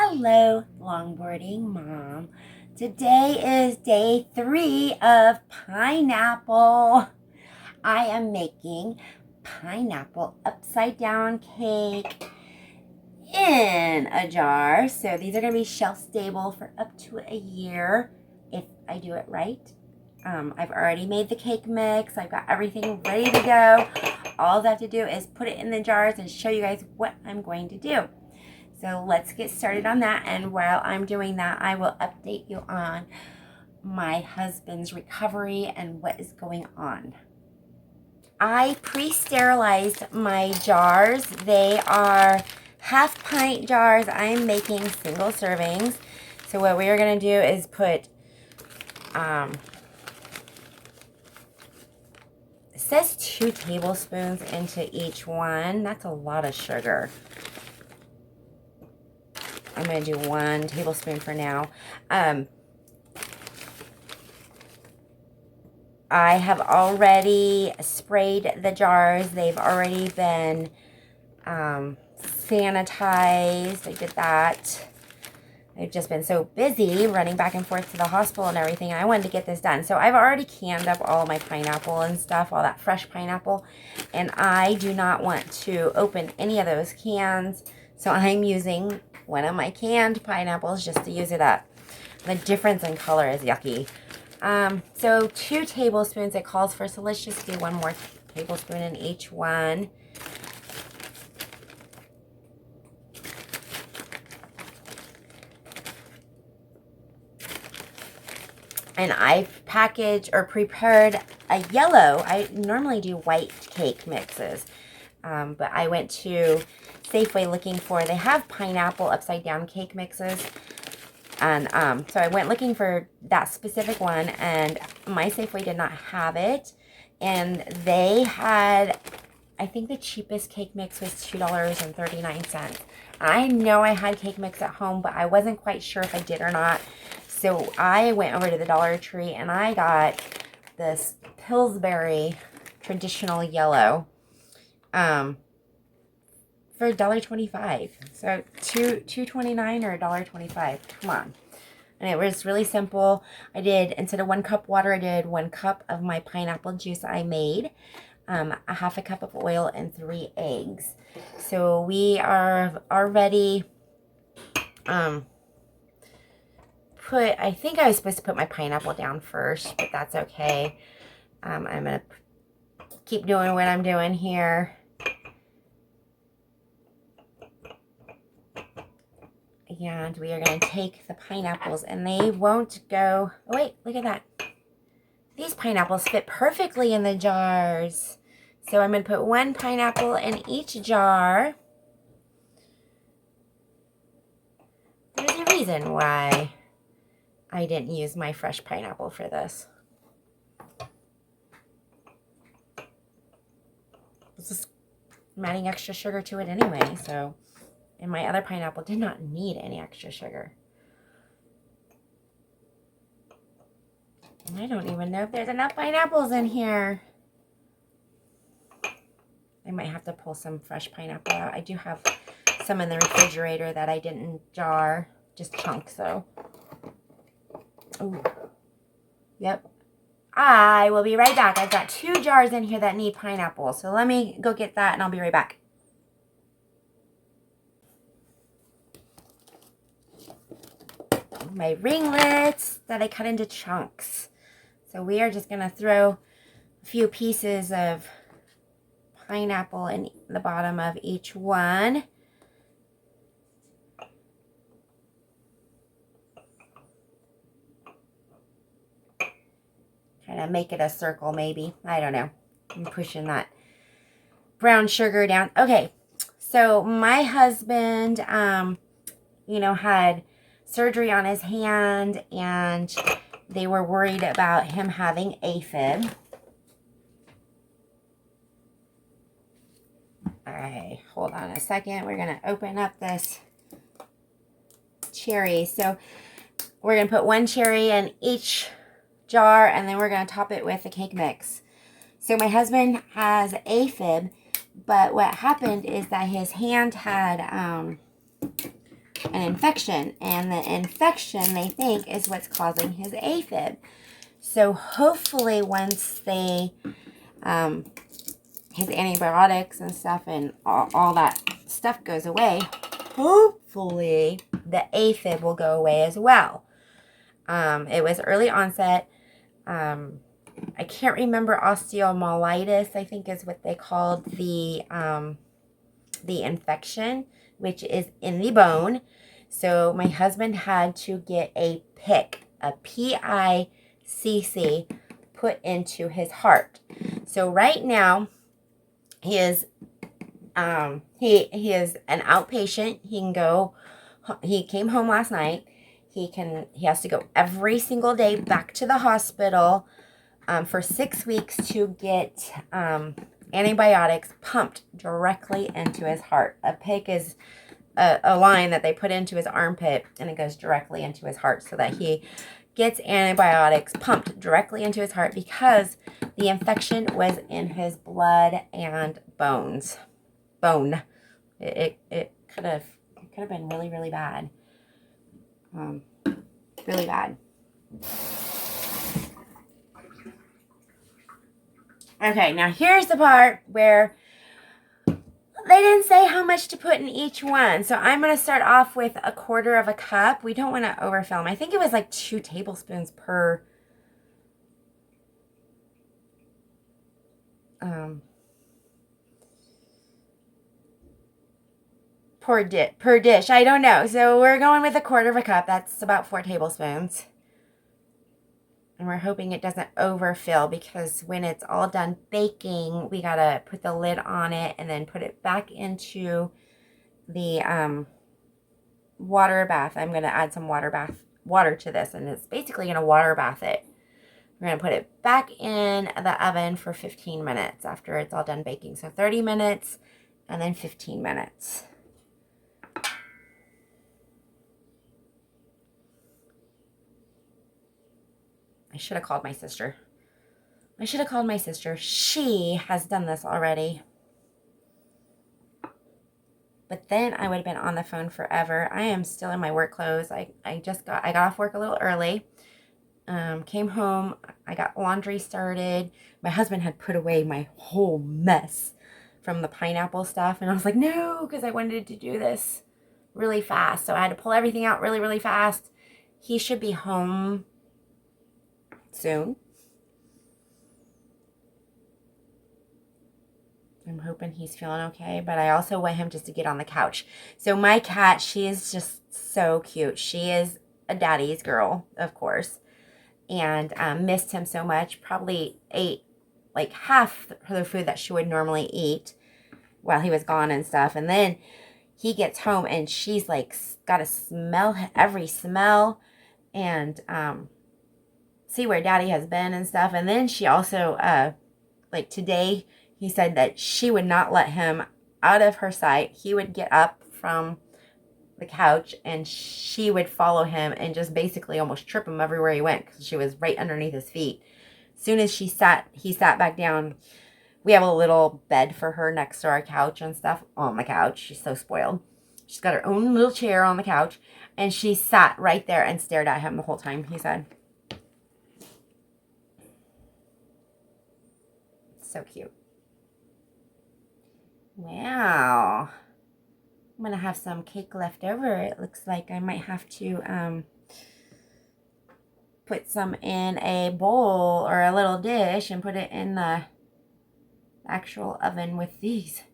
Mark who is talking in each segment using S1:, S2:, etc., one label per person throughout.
S1: Hello, longboarding mom. Today is day 3 of pineapple. I am making pineapple upside down cake in a jar. So these are going to be shelf stable for up to a year if I do it right. I've already made the cake mix. I've got everything ready to go. All I have to do is put it in the jars and show you guys what I'm going to do. So let's get started on that. And while I'm doing that, I will update you on my husband's recovery and what is going on. I pre-sterilized my jars. They are half pint jars. I'm making single servings. So what we are going to do is put, it says 2 tablespoons into each one. That's a lot of sugar. I'm going to do 1 tablespoon for now. I have already sprayed the jars. They've already been sanitized. I did that. I've just been so busy running back and forth to the hospital and everything. I wanted to get this done. So I've already canned up all my pineapple and stuff, all that fresh pineapple. And I do not want to open any of those cans. So I'm using one of my canned pineapples just to use it up. The difference in color is yucky. So 2 tablespoons it calls for, so let's just do 1 more tablespoon in each one. And I've packaged or prepared a yellow. I normally do white cake mixes, but I went to Safeway looking for, they have pineapple upside down cake mixes. And so I went looking for that specific one, and my Safeway did not have it. And they had, I think the cheapest cake mix was $2.39. I know I had cake mix at home, but I wasn't quite sure if I did or not. So I went over to the Dollar Tree and I got this Pillsbury traditional yellow for $1.25. So $2.29 or $1.25. Come on. And it was really simple. I did, instead of 1 cup water, I did 1 cup of my pineapple juice I made, a half a cup of oil, and 3 eggs. So we are already I think I was supposed to put my pineapple down first, but that's okay. I'm going to keep doing what I'm doing here. And we are going to take the pineapples, and they won't go, oh wait, look at that. These pineapples fit perfectly in the jars. So I'm going to put 1 pineapple in each jar. There's a reason why I didn't use my fresh pineapple for this. I'm adding extra sugar to it anyway, so. And my other pineapple did not need any extra sugar. And I don't even know if there's enough pineapples in here. I might have to pull some fresh pineapple out. I do have some in the refrigerator that I didn't jar. Just chunks, though. Ooh. Yep. I will be right back. I've got 2 jars in here that need pineapple. So let me go get that and I'll be right back. My ringlets that I cut into chunks. So we are just going to throw a few pieces of pineapple in the bottom of each one. Kind of make it a circle maybe. I don't know. I'm pushing that brown sugar down. Okay. So my husband, had surgery on his hand, and they were worried about him having AFib. All right, hold on a second. We're going to open up this cherry. So we're going to put 1 cherry in each jar, and then we're going to top it with the cake mix. So my husband has AFib, but what happened is that his hand had an infection, and the infection they think is what's causing his AFib. So hopefully once they his antibiotics and stuff and all that stuff goes away, hopefully the AFib will go away as well. It was early onset. I can't remember, osteomyelitis, I think is what they called the infection, which is in the bone. So my husband had to get a PICC, a PICC, put into his heart. So right now he is he is an outpatient. He can go. He came home last night. He has to go every single day back to the hospital for 6 weeks to get antibiotics pumped directly into his heart. A PICC is a line that they put into his armpit, and it goes directly into his heart so that he gets antibiotics pumped directly into his heart because the infection was in his blood and bone. It could have been really, really bad. Really bad. Okay, now here's the part where they didn't say how much to put in each one. So I'm going to start off with 1/4 cup. We don't want to overfill them. I think it was like 2 tablespoons per per dish. I don't know. So we're going with 1/4 cup. That's about 4 tablespoons. And we're hoping it doesn't overfill, because when it's all done baking, we got to put the lid on it and then put it back into the water bath. I'm going to add some water to this, and it's basically going to water bath it. We're going to put it back in the oven for 15 minutes after it's all done baking. So 30 minutes and then 15 minutes. I should have called my sister. She has done this already. But then I would have been on the phone forever. I am still in my work clothes. I got off work a little early. Came home. I got laundry started. My husband had put away my whole mess from the pineapple stuff. And I was like, no, because I wanted to do this really fast. So I had to pull everything out really, really fast. He should be home soon. I'm hoping he's feeling okay, but I also want him just to get on the couch. So my cat, she is just so cute. She is a daddy's girl, of course, and missed him so much. Probably ate like half the food that she would normally eat while he was gone and stuff. And then he gets home and she's like got to smell every smell and see where daddy has been and stuff. And then she also like today, he said that she would not let him out of her sight. He would get up from the couch and she would follow him and just basically almost trip him everywhere he went, because she was right underneath his feet. As soon as he sat back down. We have a little bed for her next to our couch and stuff on the couch. She's so spoiled. She's got her own little chair on the couch, and she sat right there and stared at him the whole time, he said. So cute. Wow. I'm going to have some cake left over. It looks like I might have to put some in a bowl or a little dish and put it in the actual oven with these.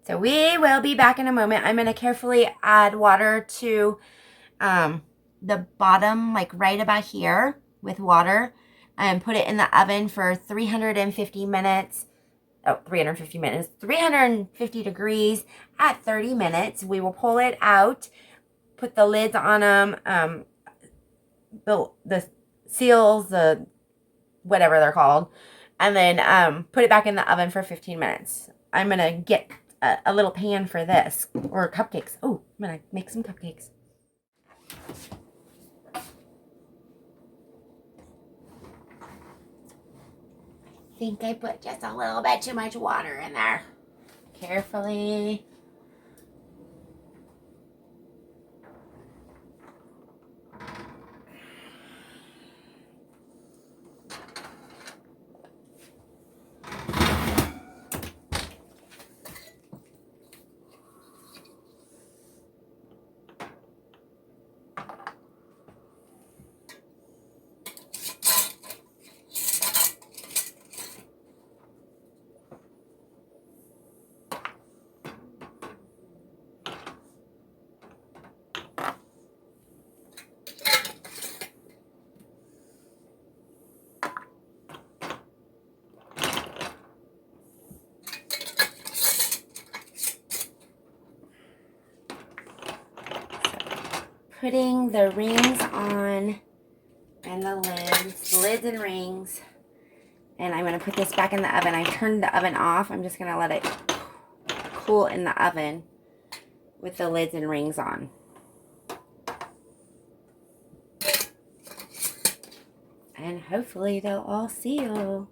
S1: So we will be back in a moment. I'm going to carefully add water to the bottom, like right about here with water, and put it in the oven for 350 minutes. 350 degrees at 30 minutes. We will pull it out, put the lids on them, the seals, the whatever they're called, and then put it back in the oven for 15 minutes. I'm going to get a little pan for this, or cupcakes. Oh, I'm going to make some cupcakes. I think I put just a little bit too much water in there. Carefully putting the rings on and the lids and rings. And I'm going to put this back in the oven. I turned the oven off. I'm just going to let it cool in the oven with the lids and rings on. And hopefully they'll all seal.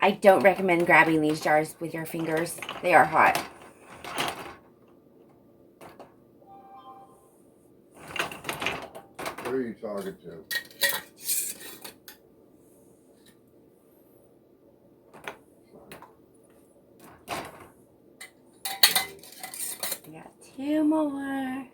S1: I don't recommend grabbing these jars with your fingers. They are hot.
S2: Who are you talking to?
S1: I got 2 more.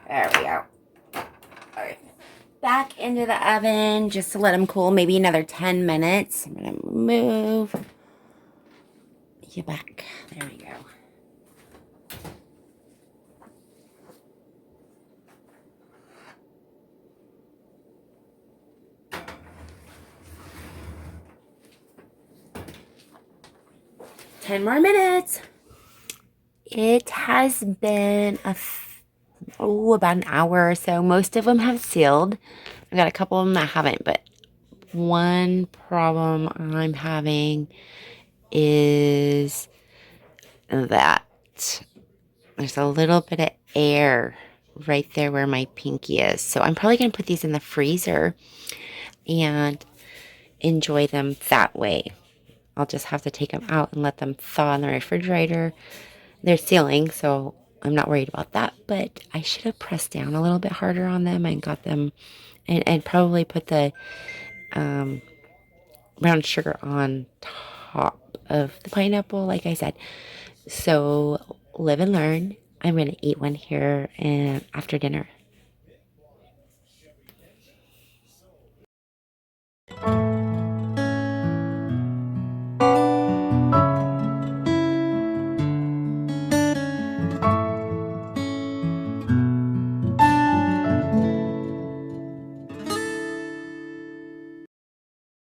S1: There we go. All right. Back into the oven just to let them cool. Maybe another 10 minutes. I'm going to move you back. There we go. Ten more minutes. It has been about an hour or so. Most of them have sealed. I got a couple of them that haven't, but one problem I'm having is that there's a little bit of air right there where my pinky is. So I'm probably going to put these in the freezer and enjoy them that way. I'll just have to take them out and let them thaw in the refrigerator. They're sealing, so I'm not worried about that, but I should have pressed down a little bit harder on them and got them, and probably put the brown sugar on top of the pineapple, like I said. So live and learn. I'm going to eat one here and after dinner.